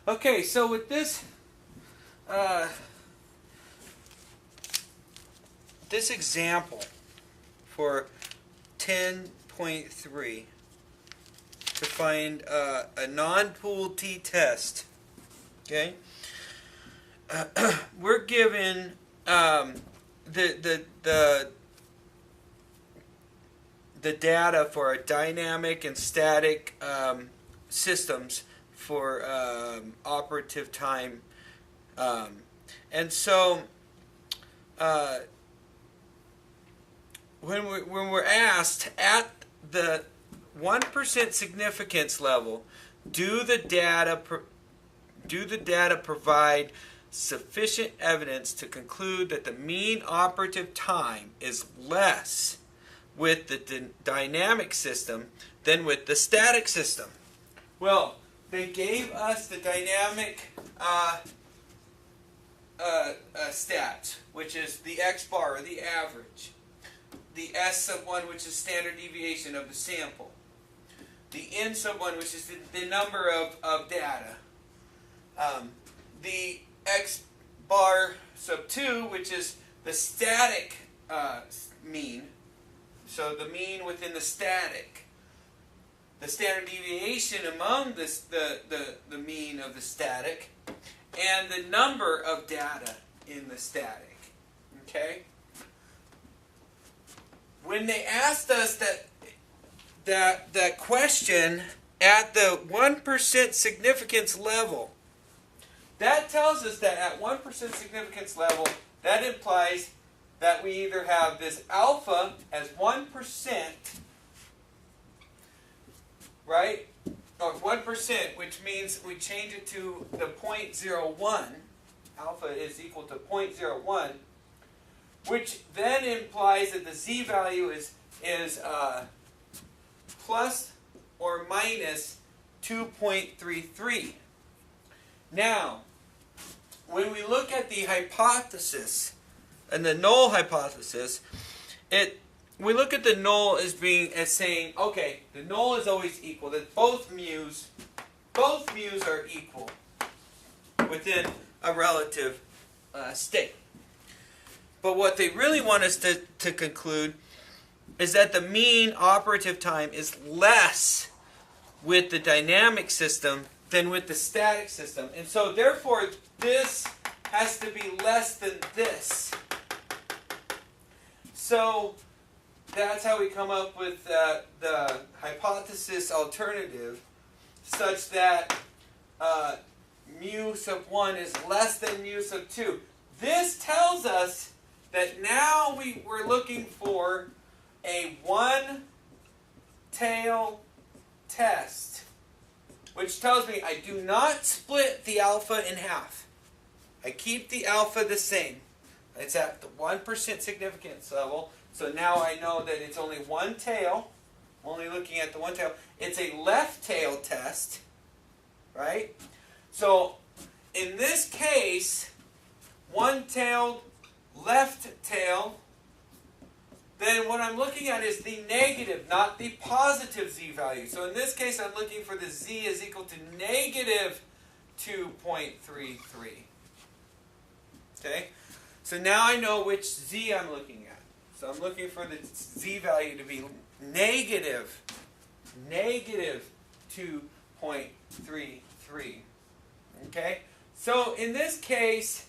Okay, so with this this example for 10.3 to find a non-pooled t-test, okay, we're given the data for a dynamic and static systems for operative time, and so when we're asked at the 1% significance level, do the data provide sufficient evidence to conclude that the mean operative time is less with the dynamic system than with the static system? Well, they gave us the dynamic stats, which is the x bar, or the average, the S sub 1, which is standard deviation of the sample, the N sub 1, which is the number of data, the X bar sub 2, which is the static mean, so the mean within the static, the standard deviation among the mean of the static, and the number of data in the static. Okay? When they asked us that question at the 1% significance level, that tells us that at 1% significance level, that implies that we either have this alpha as 1%, right? Or 1%, which means we change it to the 0.01. Alpha is equal to 0.01, which then implies that the z-value is plus or minus 2.33. Now, when we look at the hypothesis and the null hypothesis, we look at the null as saying, okay, the null is always equal, that both mu's are equal within a relative state. But what they really want us to conclude is that the mean operative time is less with the dynamic system than with the static system. And so therefore this has to be less than this. So that's how we come up with the hypothesis alternative, such that mu sub 1 is less than mu sub 2. This tells us that now we're looking for a one-tail test, which tells me I do not split the alpha in half. I keep the alpha the same. It's at the 1% significance level. So now I know that it's only one tail. I'm only looking at the one tail. It's a left tail test, right? So in this case, one-tailed left tail, then what I'm looking at is the negative, not the positive z-value. So in this case, I'm looking for the z is equal to negative 2.33. Okay? So now I know which z I'm looking at. So I'm looking for the z-value to be negative 2.33. Okay? So in this case,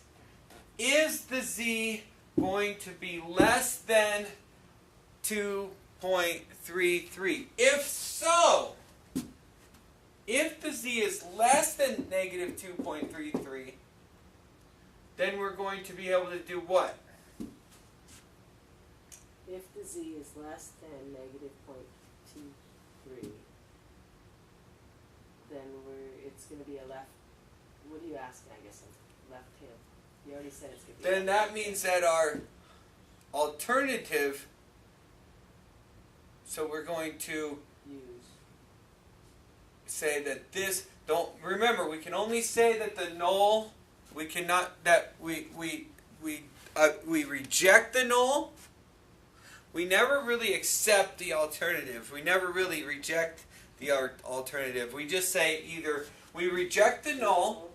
is the z going to be less than 2.33? If so, if the z is less than negative 2.33, then we're going to be able to do what? If the z is less than negative 0.23, then it's going to be a left. What are you asking? I guess left tail. You already said it's going to be. Then that means that our alternative. So we're going to say that this. Don't remember. We can only say that the null. We cannot that we reject the null. We never really accept the alternative. We never really reject the alternative. We just say either we reject the null,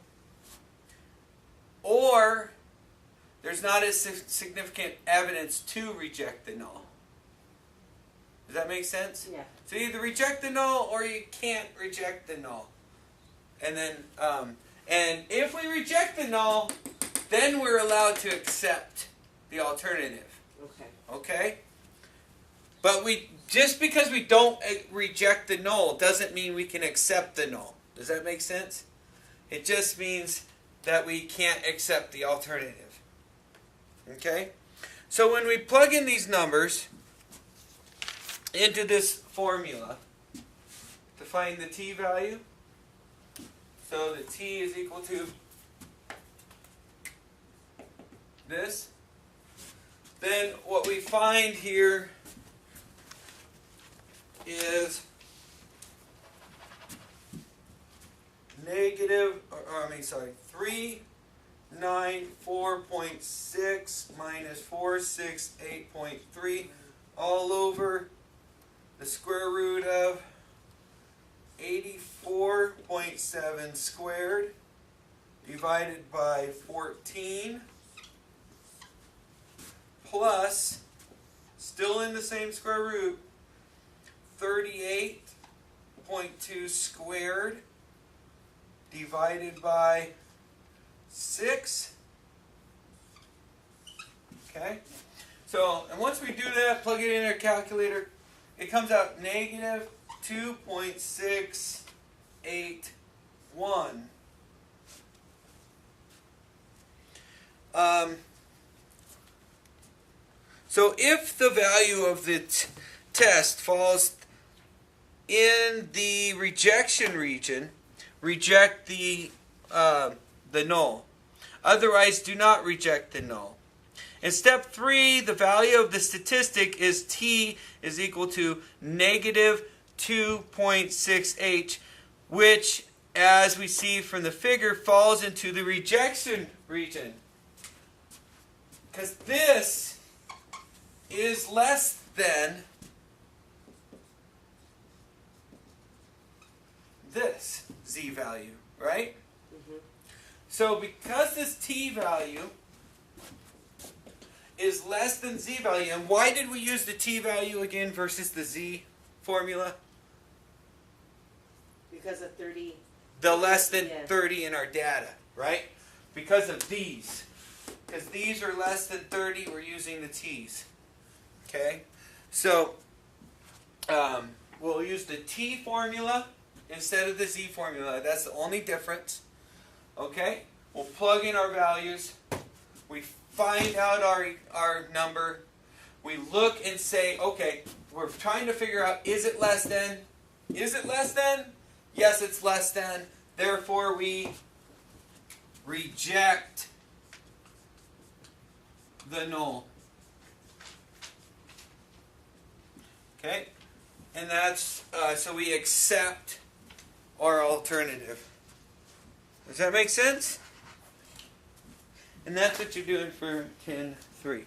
or there's not as significant evidence to reject the null. Does that make sense? Yeah. So you either reject the null or you can't reject the null. And then, and if we reject the null, then we're allowed to accept the alternative. Okay. Okay? But just because we don't reject the null doesn't mean we can accept the null. Does that make sense? It just means that we can't accept the alternative. Okay? So when we plug in these numbers into this formula to find the t value, so the t is equal to this, then what we find here is negative, 394.6 minus 468.3 all over the square root of 84.7 squared divided by 14 plus, still in the same square root, 38.2 squared divided by 6. Okay? So, and once we do that, plug it in our calculator, it comes out negative 2.681. So if the value of the test falls in the rejection region, reject the null. Otherwise, do not reject the null. In step 3, the value of the statistic is t is equal to negative 2.68, which, as we see from the figure, falls into the rejection region. Because this is less than this z value, right? Mm-hmm. So because this t value is less than z value, and why did we use the t value again versus the z formula? Because of 30. The less than Yeah. 30 in our data, right? Because of these. Because these are less than 30, we're using the t's. Okay? So, we'll use the t formula instead of the z formula. That's the only difference. Okay? We'll plug in our values. We find out our number. We look and say, okay, we're trying to figure out, is it less than? Is it less than? Yes, it's less than. Therefore, we reject the null. Okay? And that's, so we accept our alternative. Does that make sense? And that's what you're doing for 10.3.